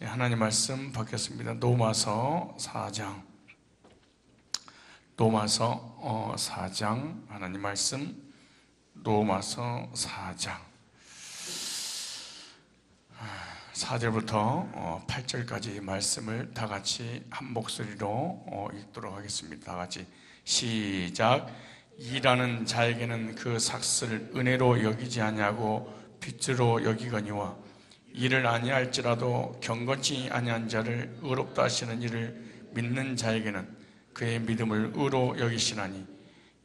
하나님 말씀 받겠습니다. 로마서 4장. 로마서 4장 하나님 말씀. 로마서 4장 4절부터 8절까지 말씀을 다 같이 한 목소리로 읽도록 하겠습니다. 다 같이 시작. 일하는 자에게는 그 삭슬 은혜로 여기지 아니하고 빚으로 여기거니와 일을 아니할지라도 경건치 아니한 자를 의롭다 하시는 이를 믿는 자에게는 그의 믿음을 의로 여기시나니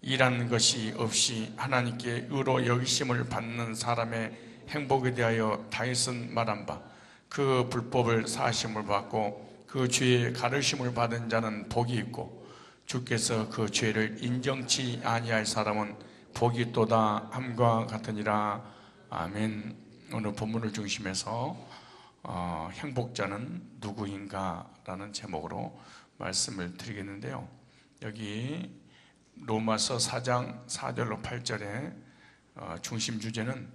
일한 것이 없이 하나님께 의로 여기심을 받는 사람의 행복에 대하여 다윗은 말한 바 그 불법을 사하심을 받고 그 죄의 가르심을 받은 자는 복이 있고 주께서 그 죄를 인정치 아니할 사람은 복이 있도다 함과 같으니라. 아멘. 오늘 본문을 중심해서 행복자는 누구인가 라는 제목으로 말씀을 드리겠는데요, 여기 로마서 4장 4절로 8절의 중심 주제는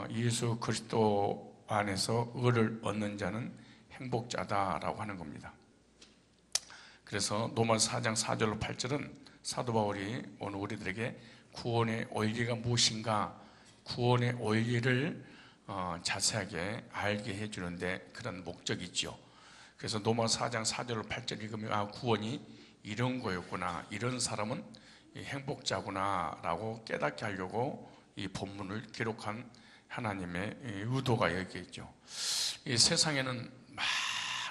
예수 그리스도 안에서 의를 얻는 자는 행복자다라고 하는 겁니다. 그래서 로마서 4장 4절로 8절은 사도 바울이 오늘 우리들에게 구원의 원리가 무엇인가, 구원의 원리를 자세하게 알게 해주는데 그런 목적이 있죠. 그래서 로마서 4장 4절로 8절 읽으면 구원이 이런 거였구나, 이런 사람은 행복자구나 라고 깨닫게 하려고 이 본문을 기록한 하나님의 의도가 여기에 있죠. 이 세상에는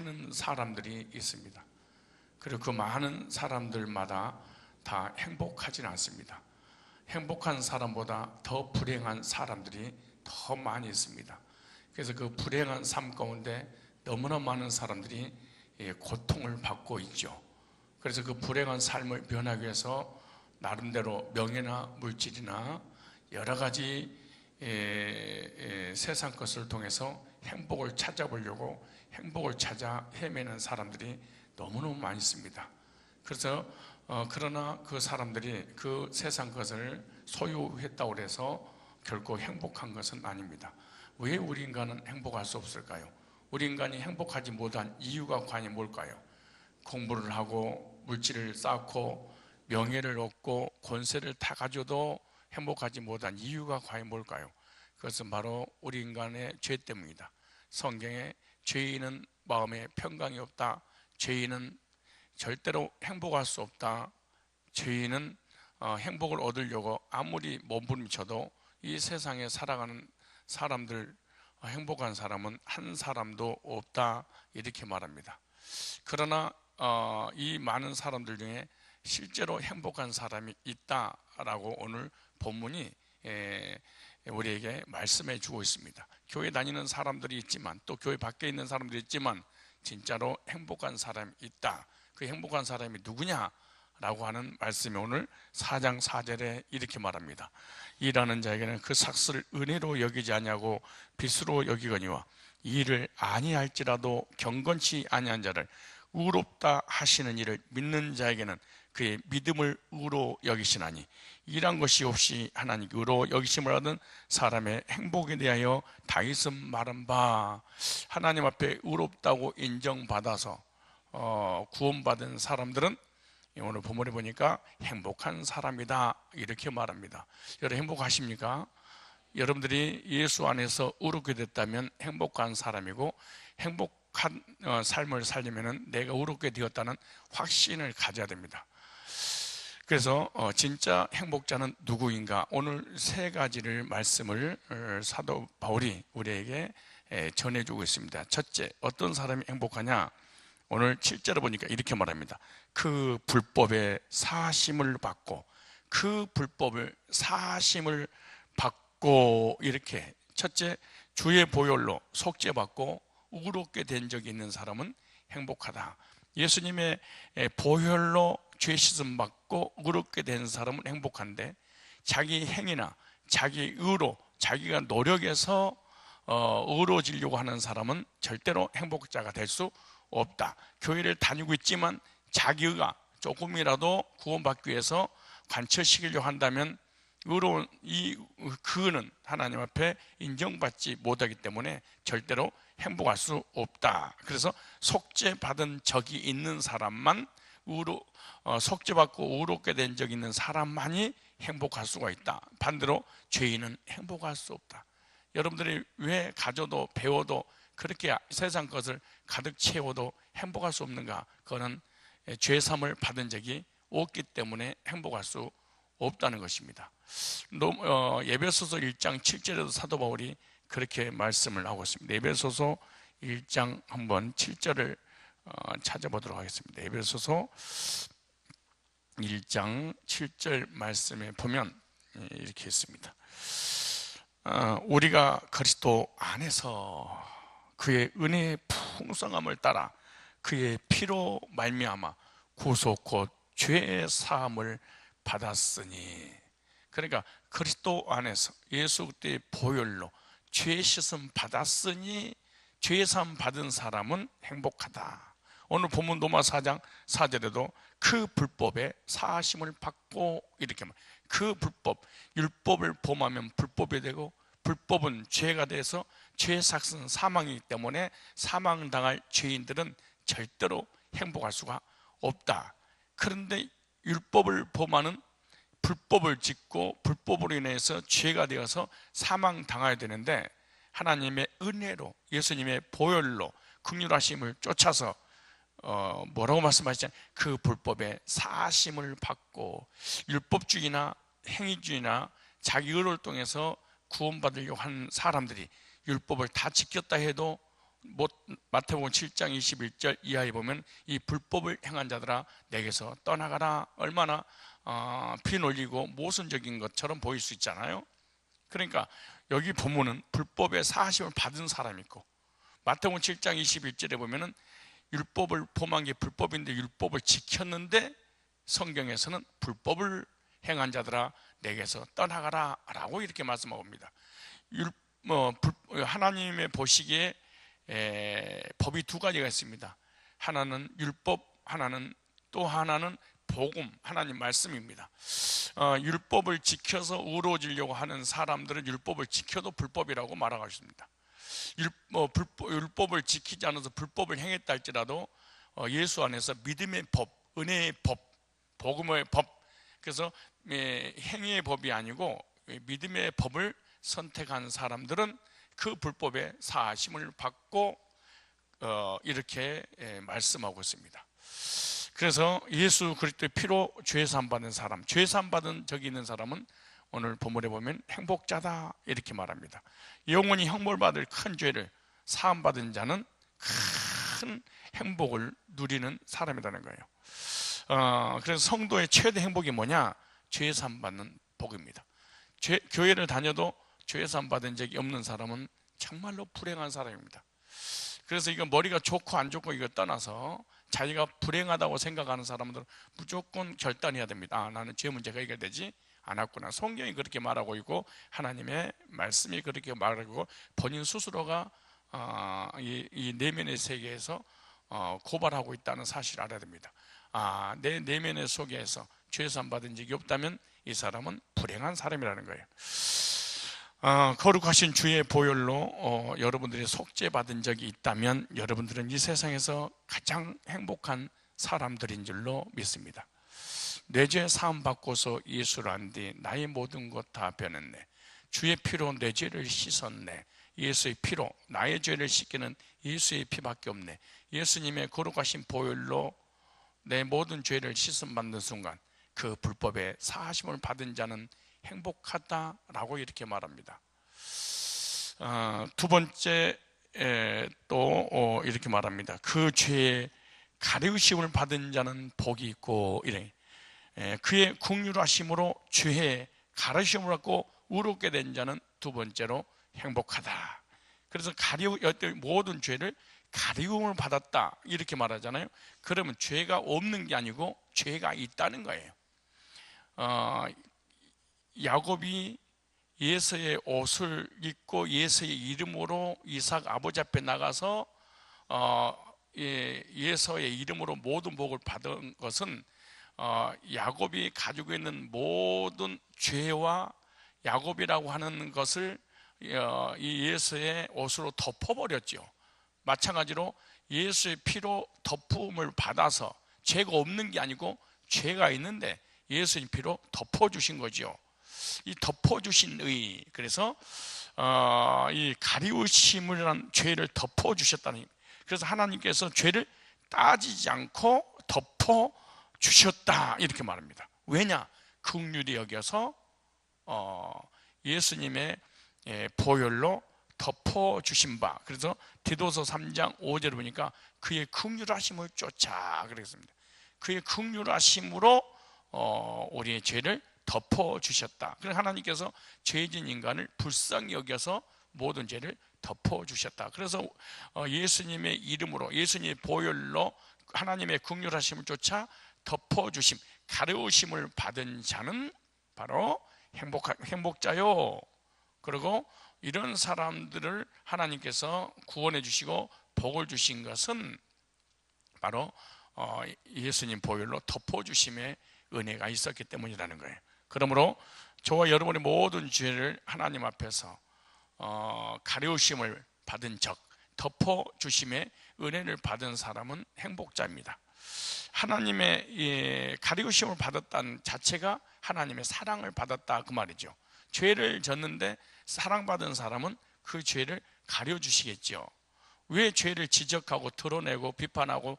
많은 사람들이 있습니다. 그리고 그 많은 사람들마다 다 행복하지는 않습니다. 행복한 사람보다 더 불행한 사람들이 더 많이 있습니다. 그래서 그 불행한 삶 가운데 너무나 많은 사람들이 고통을 받고 있죠. 그래서 그 불행한 삶을 변하기 위해서 나름대로 명예나 물질이나 여러 가지 세상 것을 통해서 행복을 찾아보려고 행복을 찾아 헤매는 사람들이 너무너무 많이 있습니다. 그래서 그러나 그 사람들이 그 세상 것을 소유했다고 해서 결코 행복한 것은 아닙니다. 왜 우리 인간은 행복할 수 없을까요? 우리 인간이 행복하지 못한 이유가 과연 뭘까요? 공부를 하고 물질을 쌓고 명예를 얻고 권세를 다 가져도 행복하지 못한 이유가 과연 뭘까요? 그것은 바로 우리 인간의 죄 때문이다. 성경에 죄인은 마음에 평강이 없다, 죄인은 절대로 행복할 수 없다, 죄인은 행복을 얻으려고 아무리 몸부림쳐도 이 세상에 살아가는 사람들, 행복한 사람은 한 사람도 없다, 이렇게 말합니다. 그러나 이 많은 사람들 중에 실제로 행복한 사람이 있다라고 오늘 본문이 우리에게 말씀해 주고 있습니다. 교회 다니는 사람들이 있지만 또 교회 밖에 있는 사람들이 있지만 진짜로 행복한 사람이 있다. 그 행복한 사람이 누구냐? 라고 하는 말씀이 오늘 4장 4절에 이렇게 말합니다. 일하는 자에게는 그 삭슬을 은혜로 여기지 아니하고 빚으로 여기거니와 일을 아니할지라도 경건치 아니한 자를 의롭다 하시는 이를 믿는 자에게는 그의 믿음을 의로 여기시나니 일한 것이 없이 하나님께 의로 여기심을 얻은 사람의 행복에 대하여 다윗은 말한 바, 하나님 앞에 의롭다고 인정받아서 구원받은 사람들은 오늘 본문에 보니까 행복한 사람이다, 이렇게 말합니다. 여러분 행복하십니까? 여러분들이 예수 안에서 의롭게 됐다면 행복한 사람이고, 행복한 삶을 살려면 내가 의롭게 되었다는 확신을 가져야 됩니다. 그래서 진짜 행복자는 누구인가, 오늘 세 가지를 말씀을 사도 바울이 우리에게 전해주고 있습니다. 첫째, 어떤 사람이 행복하냐? 오늘 7절을 보니까 이렇게 말합니다. 그 불법의 사심을 받고, 그 불법을 사심을 받고, 이렇게 첫째, 주의 보혈로 속죄받고 의롭게 된 적이 있는 사람은 행복하다. 예수님의 보혈로 죄 씻음 받고 의롭게 된 사람은 행복한데, 자기 행위나 자기 의로 자기가 노력해서 의로워지려고 하는 사람은 절대로 행복자가 될 수 없다. 교회를 다니고 있지만 자기가 조금이라도 구원받기 위해서 관철시키려고 한다면 그는 하나님 앞에 인정받지 못하기 때문에 절대로 행복할 수 없다. 그래서 속죄받은 적이 있는 사람만 속죄받고 의롭게 된 적이 있는 사람만이 행복할 수가 있다. 반대로 죄인은 행복할 수 없다. 여러분들이 왜 가져도 배워도 그렇게 세상 것을 가득 채워도 행복할 수 없는가? 그거는 죄삼을 받은 적이 없기 때문에 행복할 수 없다는 것입니다. 에베소서 1장 7절에도 사도 바울이 그렇게 말씀을 하고 있습니다. 에베소서 1장 한번 7절을 찾아보도록 하겠습니다. 에베소서 1장 7절 말씀에 보면 이렇게 있습니다. 우리가 그리스도 안에서 그의 은혜의 풍성함을 따라 그의 피로 말미암아 구속 곧 죄의 사함을 받았으니, 그러니까 그리스도 안에서 예수 그리스도의 보혈로 죄 씻음 받았으니 죄 사함 받은 사람은 행복하다. 오늘 본문 로마 4장 4절에도 그 불법에 사하심을 받고 이렇게 말. 그 불법, 율법을 범하면 불법이 되고 불법은 죄가 돼서 죄의 삭은 사망이기 때문에 사망당할 죄인들은 절대로 행복할 수가 없다. 그런데 율법을 범하는 불법을 짓고 불법으로 인해서 죄가 되어서 사망당해야 되는데 하나님의 은혜로 예수님의 보혈로 긍휼하심을 쫓아서 뭐라고 말씀하시잖아요. 그 불법에 사하심을 받고 율법주의나 행위주의나 자기 의를 통해서 구원받으려고 하는 사람들이 율법을 다 지켰다 해도 마태복음 7장 21절 이하에 보면 이 불법을 행한 자들아 내게서 떠나가라, 얼마나 피놀리고 모순적인 것처럼 보일 수 있잖아요. 그러니까 여기 본문은 불법의 사하심을 받은 사람이 있고, 마태복음 7장 21절에 보면은 율법을 범한 게 불법인데 율법을 지켰는데 성경에서는 불법을 행한 자들아 내게서 떠나가라 라고 이렇게 말씀합니다. 하나님의 보시기에 법이 두 가지가 있습니다. 하나는 율법, 또 하나는 복음, 하나님 말씀입니다. 율법을 지켜서 의로워지려고 하는 사람들은 율법을 지켜도 불법이라고 말하고 있습니다. 율법을 지키지 않아서 불법을 행했다 할지라도 예수 안에서 믿음의 법, 은혜의 법, 복음의 법, 그래서 행위의 법이 아니고 믿음의 법을 선택한 사람들은 그 불법의 사하심을 받고 이렇게 말씀하고 있습니다. 그래서 예수 그리스도의 피로 죄 사함 받은 사람, 죄 사함 받은 적이 있는 사람은 오늘 본문에 보면 행복자다 이렇게 말합니다. 영원히 형벌받을 큰 죄를 사함 받은 자는 큰 행복을 누리는 사람이라는 거예요. 그래서 성도의 최대 행복이 뭐냐? 죄 사함 받는 복입니다. 교회를 다녀도 죄 사함 받은 적이 없는 사람은 정말로 불행한 사람입니다. 그래서 이거 머리가 좋고 안 좋고 이거 떠나서 자기가 불행하다고 생각하는 사람들은 무조건 결단해야 됩니다. 나는 죄 문제가 해결되지 않았구나. 성경이 그렇게 말하고 있고 하나님의 말씀이 그렇게 말하고 본인 스스로가 이 내면의 세계에서 고발하고 있다는 사실을 알아야 됩니다. 내 내면의 속에서 죄 사함 받은 적이 없다면 이 사람은 불행한 사람이라는 거예요. 거룩하신 주의 보혈로 여러분들이 속죄받은 적이 있다면 여러분들은 이 세상에서 가장 행복한 사람들인 줄로 믿습니다. 내 죄 사함 받고서 예수를 안 뒤 나의 모든 것 다 변했네. 주의 피로 내 죄를 씻었네. 예수의 피로 나의 죄를 씻기는 예수의 피밖에 없네. 예수님의 거룩하신 보혈로 내 모든 죄를 씻음 받는 순간 그 불법의 사하심을 받은 자는 행복하다라고 이렇게 말합니다. 두 번째 또 이렇게 말합니다. 그 죄의 가리우심을 받은 자는 복이 있고 이래. 그의 긍휼하심으로 죄의 가리우심을 받고 의롭게 된 자는 두 번째로 행복하다. 그래서 모든 죄를 가리움을 받았다 이렇게 말하잖아요. 그러면 죄가 없는 게 아니고 죄가 있다는 거예요. 야곱이 예서의 옷을 입고 예서의 이름으로 이삭 아버지 앞에 나가서 예서의 이름으로 모든 복을 받은 것은 야곱이 가지고 있는 모든 죄와 야곱이라고 하는 것을 이 예서의 옷으로 덮어버렸죠. 마찬가지로 예수의 피로 덮음을 받아서 죄가 없는 게 아니고 죄가 있는데 예수의 피로 덮어주신 거죠. 이 덮어주신 의, 그래서 이 가리우심이라는 죄를 덮어주셨다는, 그래서 하나님께서 죄를 따지지 않고 덮어주셨다 이렇게 말합니다. 왜냐? 긍휼히 여겨서 예수님의 보혈로 덮어주신 바. 그래서 디도서 3장 5절을 보니까 그의 긍휼하심을 쫓아 그랬습니다. 그의 긍휼하심으로 우리의 죄를 덮어주셨다. 그래서 하나님께서 죄진 인간을 불쌍히 여겨서 모든 죄를 덮어주셨다. 그래서 예수님의 이름으로, 예수님의 보혈로 하나님의 긍휼하심을 쫓아 덮어주심, 가려우심을 받은 자는 바로 행복자요. 그리고 이런 사람들을 하나님께서 구원해 주시고 복을 주신 것은 바로 예수님 보혈로 덮어주심의 은혜가 있었기 때문이라는 거예요. 그러므로 저와 여러분의 모든 죄를 하나님 앞에서 가려우심을 받은 적, 덮어주심의 은혜를 받은 사람은 행복자입니다. 하나님의 가려우심을 받았다는 자체가 하나님의 사랑을 받았다 그 말이죠. 죄를 졌는데 사랑받은 사람은 그 죄를 가려주시겠죠. 왜 죄를 지적하고 드러내고 비판하고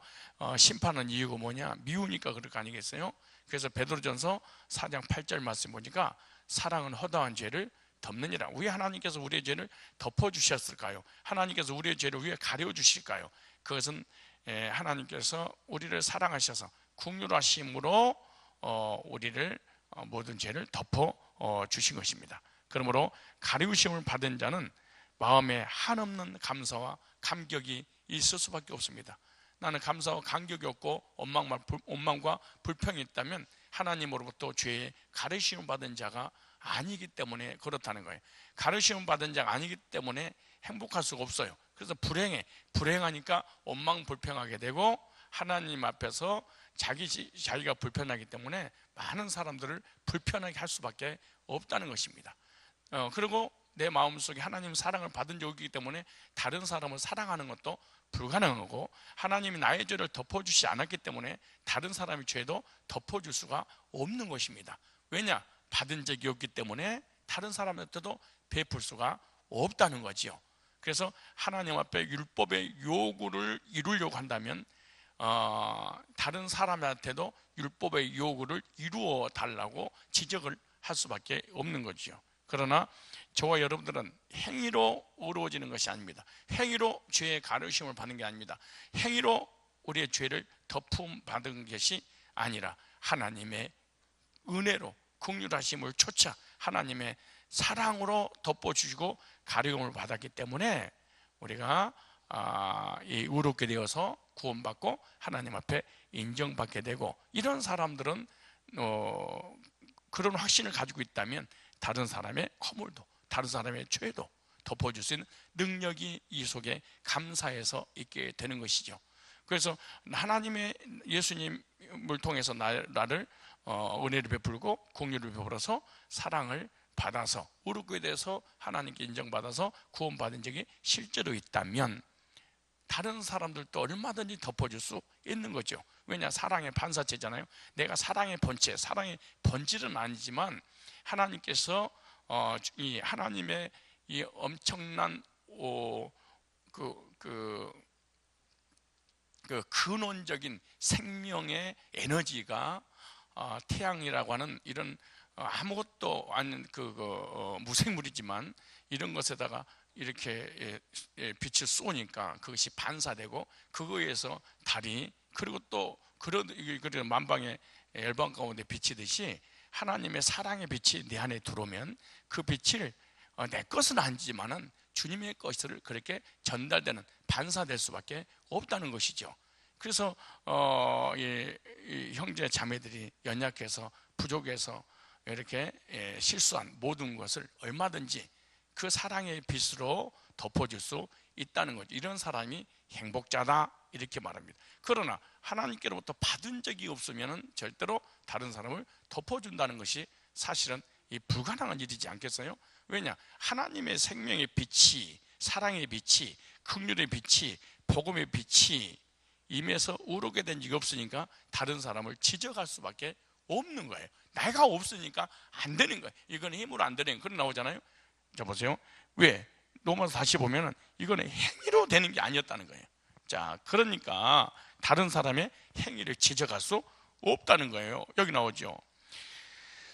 심판하는 이유가 뭐냐? 미우니까 그럴 거 아니겠어요? 그래서 베드로전서 4장 8절 말씀 보니까 사랑은 허다한 죄를 덮느니라. 왜 하나님께서 우리의 죄를 덮어주셨을까요? 하나님께서 우리의 죄를 왜 가려주실까요? 그것은 하나님께서 우리를 사랑하셔서 긍휼하심으로 우리를 모든 죄를 덮어주신 것입니다. 그러므로 가리우심을 받은 자는 마음에 한없는 감사와 감격이 있을 수밖에 없습니다. 나는 감사와 감격이 없고 원망과 불평이 있다면 하나님으로부터 죄의 가르침을 받은 자가 아니기 때문에 그렇다는 거예요. 가르침을 받은 자가 아니기 때문에 행복할 수가 없어요. 그래서 불행하니까 원망 불평하게 되고 하나님 앞에서 자기가 불편하기 때문에 많은 사람들을 불편하게 할 수밖에 없다는 것입니다. 그리고 내 마음속에 하나님 사랑을 받은 적이기 때문에 다른 사람을 사랑하는 것도 불가능하고, 하나님이 나의 죄를 덮어주지 않았기 때문에 다른 사람의 죄도 덮어줄 수가 없는 것입니다. 왜냐? 받은 적이 없기 때문에 다른 사람한테도 베풀 수가 없다는 거지요. 그래서 하나님 앞에 율법의 요구를 이루려고 한다면 다른 사람한테도 율법의 요구를 이루어 달라고 지적을 할 수밖에 없는 거지요. 그러나 저와 여러분들은 행위로 어려워지는 것이 아닙니다. 행위로 죄의 가르침을 받는 게 아닙니다. 행위로 우리의 죄를 덮음 받은 것이 아니라 하나님의 은혜로 긍휼하심을 쫓아 하나님의 사랑으로 덮어주시고 가려움을 받았기 때문에 우리가 의롭게 되어서 구원받고 하나님 앞에 인정받게 되고, 이런 사람들은 그런 확신을 가지고 있다면 다른 사람의 허물도 다른 사람의 죄도 덮어줄 수 있는 능력이 이 속에 감사해서 있게 되는 것이죠. 그래서 하나님의 예수님을 통해서 나를 은혜를 베풀고 공유를 베풀어서 사랑을 받아서 의롭게 돼서 하나님께 인정받아서 구원받은 적이 실제로 있다면 다른 사람들도 얼마든지 덮어줄 수 있는 거죠. 왜냐? 사랑의 반사체잖아요. 내가 사랑의 본체, 사랑의 본질은 아니지만 하나님께서 이 하나님의 이 엄청난 근원적인 생명의 에너지가 태양이라고 하는 이런 아무것도 아닌 무생물이지만 이런 것에다가 이렇게 빛을 쏘니까 그것이 반사되고 그거에서 달이, 그리고 또 그런 만방의 열방 가운데 비치듯이 하나님의 사랑의 빛이 내 안에 들어오면 그 빛을 내 것은 아니지만은 주님의 것을 그렇게 전달되는, 반사될 수밖에 없다는 것이죠. 그래서 이 형제 자매들이 연약해서 부족해서 이렇게 실수한 모든 것을 얼마든지 그 사랑의 빛으로 덮어줄 수 있다는 거죠. 이런 사람이 행복자다 이렇게 말합니다. 그러나 하나님께로부터 받은 적이 없으면 절대로 다른 사람을 덮어준다는 것이 사실은 이 불가능한 일이지 않겠어요? 왜냐? 하나님의 생명의 빛이 사랑의 빛이, 긍휼의 빛이, 복음의 빛이 임해서 의롭게 된 적이 없으니까 다른 사람을 지적할 수밖에 없는 거예요. 내가 없으니까 안 되는 거예요. 이건 힘으로 안 되는 거예요. 그런 나오잖아요. 자, 보세요. 왜? 로마서 다시 보면은 이거는 행위로 되는 게 아니었다는 거예요. 자, 그러니까 다른 사람의 행위를 지적할 수 없다는 거예요. 여기 나오죠.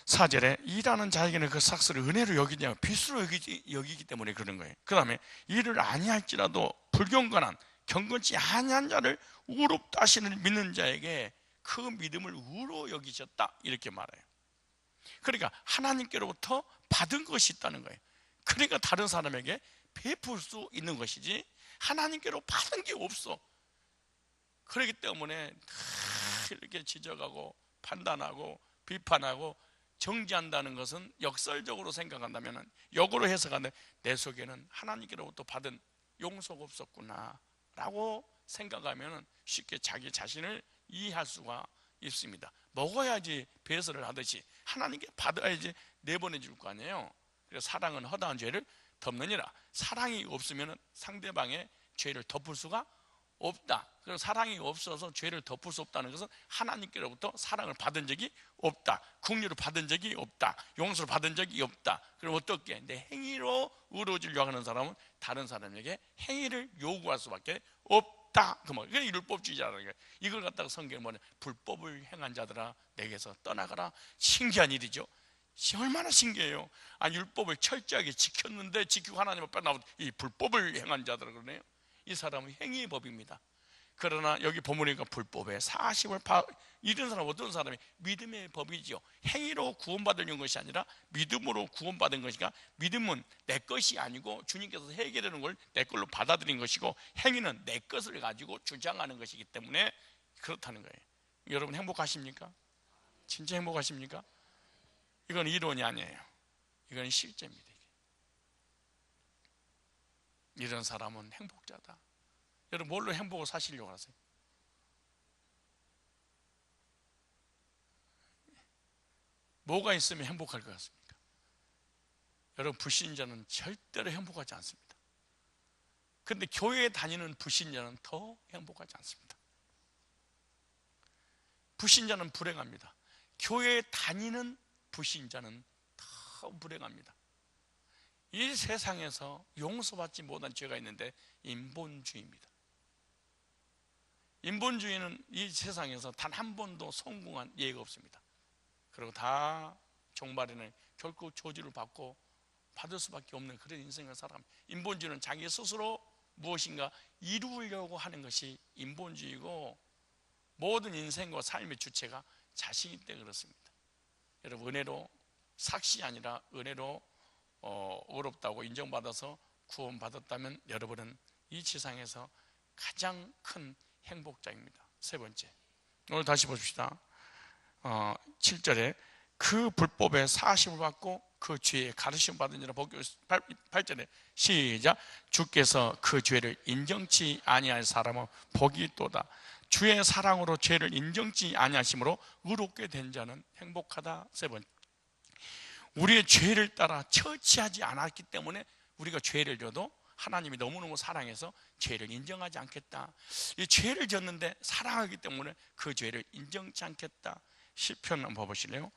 4절에 일하는 자에게는 그 삭스를 은혜로 여기냐 빛으로 여기기 때문에 그런 거예요. 그 다음에 일을 아니할지라도 불경건한 경건치 아니한 자를 의롭다 하시는 믿는 자에게 그 믿음을 의로 여기셨다 이렇게 말해요. 그러니까 하나님께로부터 받은 것이 있다는 거예요. 그러니까 다른 사람에게 베풀 수 있는 것이지 하나님께로 받은 게 없어. 그렇기 때문에 이렇게 지적하고 판단하고 비판하고 정지한다는 것은 역설적으로 생각한다면, 역으로 해석한다면 내 속에는 하나님께로부터 받은 용서가 없었구나 라고 생각하면 쉽게 자기 자신을 이해할 수가 있습니다. 먹어야지 배설을 하듯이 하나님께 받아야지 내보내 줄 거 아니에요. 그래서 사랑은 허다한 죄를 덮느니라. 사랑이 없으면 상대방의 죄를 덮을 수가 없다. 그래서 사랑이 없어서 죄를 덮을 수 없다는 것은 하나님께로부터 사랑을 받은 적이 없다, 긍휼을 받은 적이 없다, 용서를 받은 적이 없다. 그럼 어떻게? 내 행위로 의로워지려고 하는 사람은 다른 사람에게 행위를 요구할 수밖에 없다. 그게 율법주의자라는 거예요. 이걸 갖다가 성경에 뭐냐, 불법을 행한 자들아 내게서 떠나가라. 신기한 일이죠. 얼마나 신기해요. 율법을 철저하게 지켰는데 지키고 하나님 앞에 나오면 이 불법을 행한 자들아 그러네요. 이 사람은 행위의 법입니다. 그러나 여기 본문이니까 불법에 40을 이런 사람 어떤 사람이 믿음의 법이죠. 행위로 구원받는 것이 아니라 믿음으로 구원받은 것이니까 믿음은 내 것이 아니고 주님께서 해결하는 걸 내 걸로 받아들인 것이고 행위는 내 것을 가지고 주장하는 것이기 때문에 그렇다는 거예요. 여러분 행복하십니까? 진짜 행복하십니까? 이건 이론이 아니에요. 이건 실제입니다. 이런 사람은 행복자다. 여러분 뭘로 행복을 사시려고 하세요? 뭐가 있으면 행복할 것 같습니까? 여러분 불신자는 절대로 행복하지 않습니다. 그런데 교회에 다니는 불신자는 더 행복하지 않습니다. 불신자는 불행합니다. 교회에 다니는 불신자는 더 불행합니다. 이 세상에서 용서받지 못한 죄가 있는데 인본주의입니다. 인본주의는 이 세상에서 단 한 번도 성공한 예가 없습니다. 그리고 다 종말에는 결코 저주를 받을 수밖에 없는 그런 인생을 살아갑니다. 인본주의는 자기 스스로 무엇인가 이루려고 하는 것이 인본주의고, 모든 인생과 삶의 주체가 자신이기 때문에 그렇습니다. 여러분 은혜로 삭시 아니라 은혜로 어렵다고 인정받아서 구원받았다면 여러분은 이 지상에서 가장 큰 행복자입니다. 세 번째, 오늘 다시 보십시다. 7절에 그 불법에 사심을 받고 그 죄에 가르침 받은 자라 복이 8절에 시작. 주께서 그 죄를 인정치 아니할 사람은 복이 있도다. 주의 사랑으로 죄를 인정치 아니하심으로 의롭게 된 자는 행복하다. 세 번째, 우리의 죄를 따라 처치하지 않았기 때문에 우리가 죄를 져도 하나님이 너무너무 사랑해서 죄를 인정하지 않겠다. 이 죄를 졌는데 사랑하기 때문에 그 죄를 인정치 않겠다. 시편 한번 봐보실래요?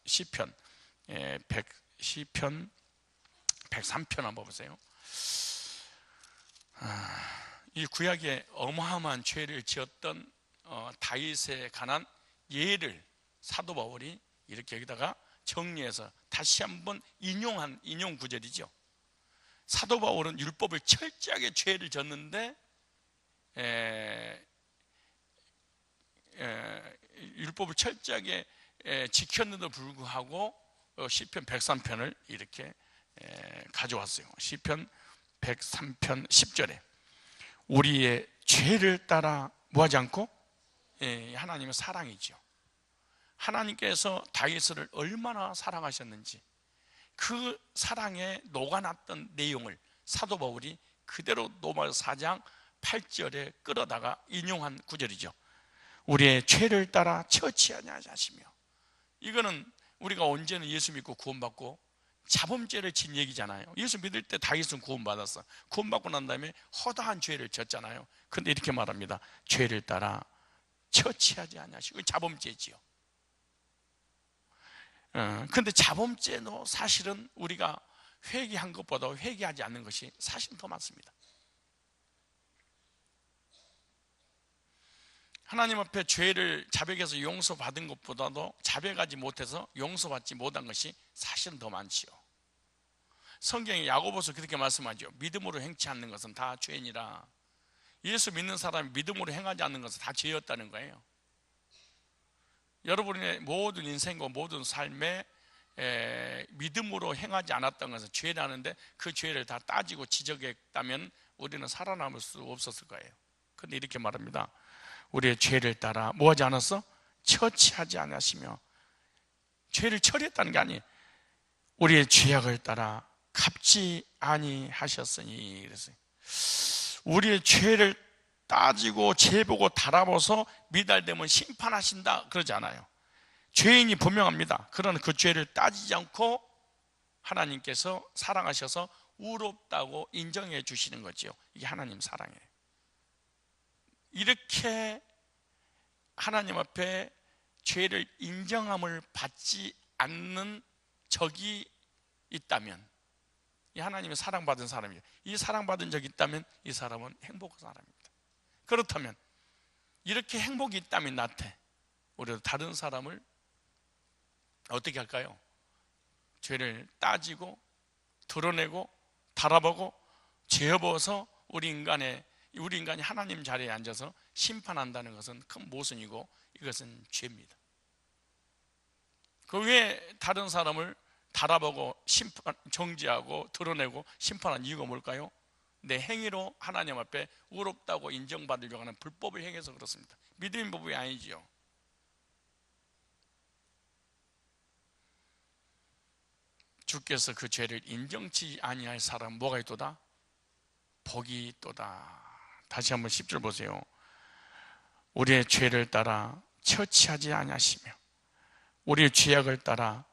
시편 103편 한번 봐보세요. 이 구약에 어마어마한 죄를 지었던 다윗에 관한 예를 사도 바울이 이렇게 여기다가 정리해서 다시 한번 인용 구절이죠. 사도 바울은 율법을 철저하게 죄를 졌는데 율법을 철저하게 지켰는데도 불구하고 시편 103편을 이렇게 가져왔어요. 시편 103편 10절에 우리의 죄를 따라 뭐하지 않고 하나님의 사랑이죠. 하나님께서 다윗을 얼마나 사랑하셨는지 그 사랑에 녹아났던 내용을 사도 바울이 그대로 로마서 4장 8절에 끌어다가 인용한 구절이죠. 우리의 죄를 따라 처치하냐 하시며. 이거는 우리가 언제는 예수 믿고 구원받고 자범죄를 진 얘기잖아요. 예수 믿을 때 다윗은 구원받았어. 구원받고 난 다음에 허다한 죄를 졌잖아요. 근데 이렇게 말합니다. 죄를 따라 처치하지 아니하시고, 자범죄지요. 근데 자범죄도 사실은 우리가 회개한 것보다 회개하지 않는 것이 사실은 더 많습니다. 하나님 앞에 죄를 자백해서 용서받은 것보다도 자백하지 못해서 용서받지 못한 것이 사실은 더 많지요. 성경에 야고보서 그렇게 말씀하죠. 믿음으로 행치 않는 것은 다 죄니라. 예수 믿는 사람이 믿음으로 행하지 않는 것은 다 죄였다는 거예요. 여러분의 모든 인생과 모든 삶에 믿음으로 행하지 않았던 것은 죄라는데, 그 죄를 다 따지고 지적했다면 우리는 살아남을 수 없었을 거예요. 그런데 이렇게 말합니다. 우리의 죄를 따라 뭐하지 않았어? 처치하지 않으시며. 죄를 처리했다는 게 아니에요. 우리의 죄악을 따라 갚지 아니하셨으니. 그래서 우리의 죄를 따지고 재보고 달아보서 미달되면 심판하신다 그러지 않아요. 죄인이 분명합니다. 그러나 그 죄를 따지지 않고 하나님께서 사랑하셔서 의롭다고 인정해 주시는 거죠. 이게 하나님 사랑이에요. 이렇게 하나님 앞에 죄를 인정함을 받지 않는 적이 있다면, 이 하나님의 사랑받은 사람이에요. 이 사랑받은 적이 있다면 이 사람은 행복한 사람입니다. 그렇다면 이렇게 행복이 있다면 나한테, 우리도 다른 사람을 어떻게 할까요? 죄를 따지고 드러내고 달아보고 죄어보서 우리 인간이 하나님 자리에 앉아서 심판한다는 것은 큰 모순이고, 이것은 죄입니다. 그 외에 다른 사람을 달아보고 정죄하고 드러내고 심판한 이유가 뭘까요? 내 행위로 하나님 앞에 의롭다고 인정받으려고 하는 불법을 행해서 그렇습니다. 믿음의 법이 아니지요. 주께서 그 죄를 인정치 아니할 사람 뭐가 있도다? 복이 있도다. 다시 한번 10절 보세요. 우리의 죄를 따라 처치하지 아니하시며 우리의 죄악을 따라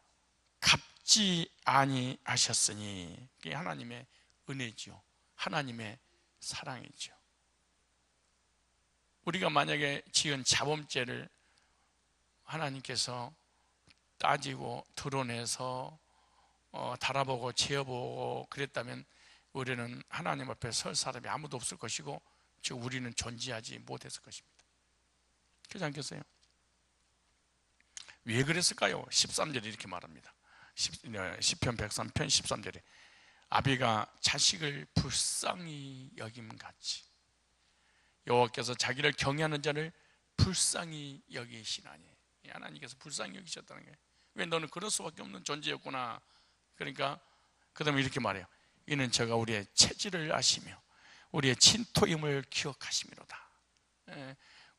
갚지 아니하셨으니. 그게 하나님의 은혜지요. 하나님의 사랑이죠. 우리가 만약에 지은 자범죄를 하나님께서 따지고 드러내서 달아보고 재어보고 그랬다면 우리는 하나님 앞에 설 사람이 아무도 없을 것이고, 즉 우리는 존재하지 못했을 것입니다. 그렇지 않겠어요? 왜 그랬을까요? 13절에 이렇게 말합니다. 시편 103편 13절에 아비가 자식을 불쌍히 여김같이 여호와께서 자기를 경외하는 자를 불쌍히 여기시나니. 하나님께서 불쌍히 여기셨다는 거예요. 왜? 너는 그럴 수밖에 없는 존재였구나. 그러니까 그 다음에 이렇게 말해요. 이는 저가 우리의 체질을 아시며 우리의 진토임을 기억하심이로다.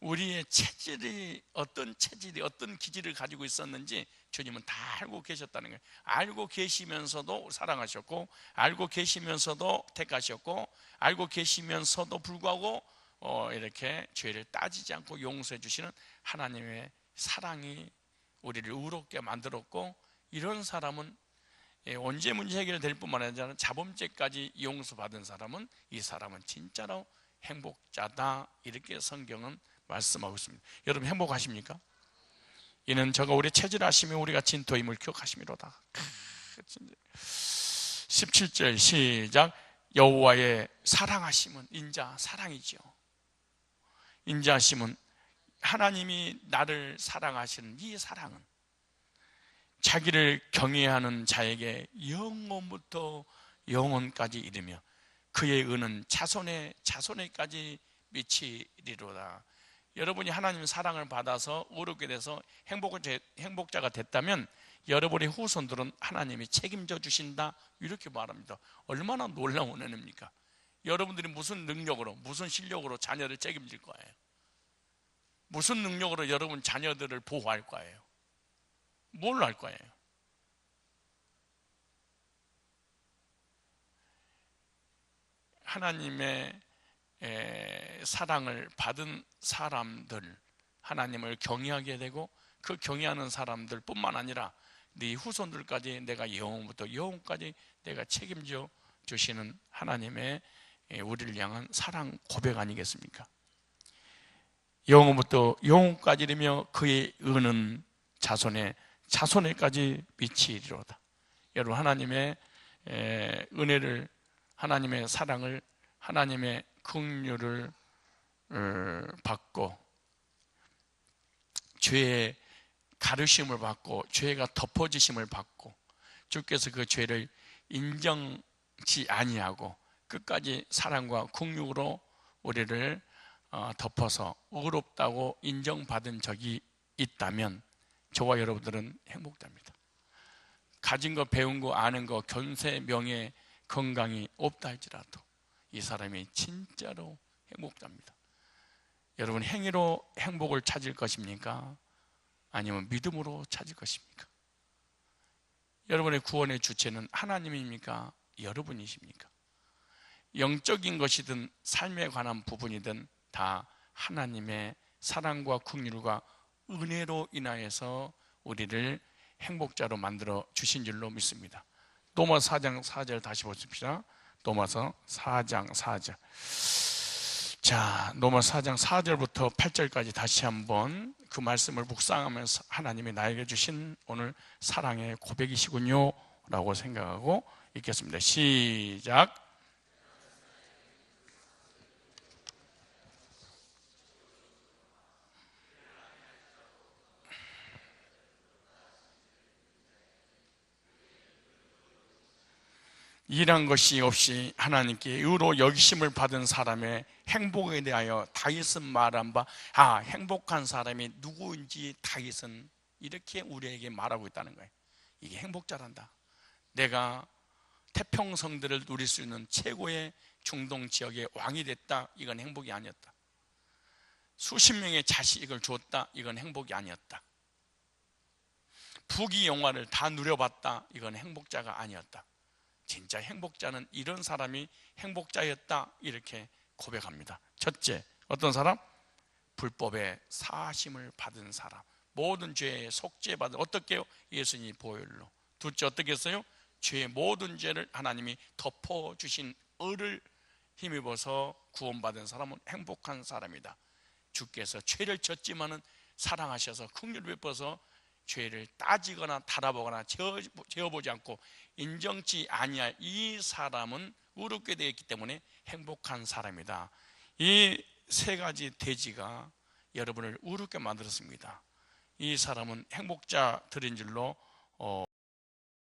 우리의 체질이 어떤 기질을 가지고 있었는지 주님은 다 알고 계셨다는 거예요. 알고 계시면서도 사랑하셨고, 알고 계시면서도 택하셨고, 알고 계시면서도 불구하고 이렇게 죄를 따지지 않고 용서해 주시는 하나님의 사랑이 우리를 의롭게 만들었고, 이런 사람은 언제 문제 해결될 뿐만 아니라 자범죄까지 용서받은 사람은, 이 사람은 진짜로 행복자다. 이렇게 성경은 말씀하고 있습니다. 여러분 행복하십니까? 이는 저가 우리 체질하시며 우리가 진토임을 기억하심이로다. 17절 시작. 여호와의 사랑하심은, 인자 사랑이죠. 인자하심은 하나님이 나를 사랑하시는 이 사랑은 자기를 경외하는 자에게 영원부터 영원까지 이르며 그의 은은 자손의 자손에까지 미치리로다. 여러분이 하나님의 사랑을 받아서 의롭게 돼서 행복자가 됐다면 여러분의 후손들은 하나님이 책임져 주신다. 이렇게 말합니다. 얼마나 놀라운 은혜입니까? 여러분들이 무슨 능력으로, 무슨 실력으로 자녀를 책임질 거예요? 무슨 능력으로 여러분 자녀들을 보호할 거예요? 뭘 할 거예요? 하나님의 사랑을 받은 사람들, 하나님을 경외하게 되고, 그 경외하는 사람들 뿐만 아니라 네 후손들까지 내가 영원부터 영원까지 내가 책임져 주시는 하나님의 우리를 향한 사랑 고백 아니겠습니까? 영원부터 영원까지라며 그의 은은 자손에까지 미치리로다. 여러분, 하나님의 은혜를, 하나님의 사랑을, 하나님의 긍휼을 받고 죄의 가르심을 받고 죄가 덮어지심을 받고 주께서 그 죄를 인정치 아니하고 끝까지 사랑과 긍휼으로 우리를 덮어서 의롭다고 인정받은 적이 있다면 저와 여러분들은 행복자입니다. 가진 거, 배운 거, 아는 거, 권세, 명예, 건강이 없다 할지라도 이 사람이 진짜로 행복자입니다. 여러분, 행위로 행복을 찾을 것입니까? 아니면 믿음으로 찾을 것입니까? 여러분의 구원의 주체는 하나님입니까? 여러분이십니까? 영적인 것이든 삶에 관한 부분이든 다 하나님의 사랑과 긍휼과 은혜로 인하여서 우리를 행복자로 만들어 주신 줄로 믿습니다. 로마서 4장 4절 다시 보십시다. 로마서 4장 4절. 자, 로마서 4장 4절부터 8절까지 다시 한번 그 말씀을 묵상하면서 하나님이 나에게 주신 오늘 사랑의 고백이시군요 라고 생각하고 읽겠습니다. 시작. 일한 것이 없이 하나님께 의로 여기심을 받은 사람의 행복에 대하여 다윗은 말한 바, 행복한 사람이 누구인지 다윗은 이렇게 우리에게 말하고 있다는 거예요. 이게 행복자란다. 내가 태평성들을 누릴 수 있는 최고의 중동 지역의 왕이 됐다. 이건 행복이 아니었다. 수십 명의 자식을 줬다. 이건 행복이 아니었다. 부귀 영화를 다 누려봤다. 이건 행복자가 아니었다. 진짜 행복자는 이런 사람이 행복자였다. 이렇게 고백합니다. 첫째, 어떤 사람? 불법의 사하심을 받은 사람, 모든 죄에 속죄받은, 어떻게 해요? 예수님이 보혈로. 둘째, 어떻게 했어요? 죄의 모든 죄를 하나님이 덮어주신 을을 힘입어서 구원받은 사람은 행복한 사람이다. 주께서 죄를 졌지만은 사랑하셔서 긍휼을 베풀어서 죄를 따지거나 달아보거나 재어보지 않고 인정치 아니할 이 사람은 의롭게 되어 있기 때문에 행복한 사람이다. 이 세 가지 대지가 여러분을 의롭게 만들었습니다. 이 사람은 행복자들인 줄로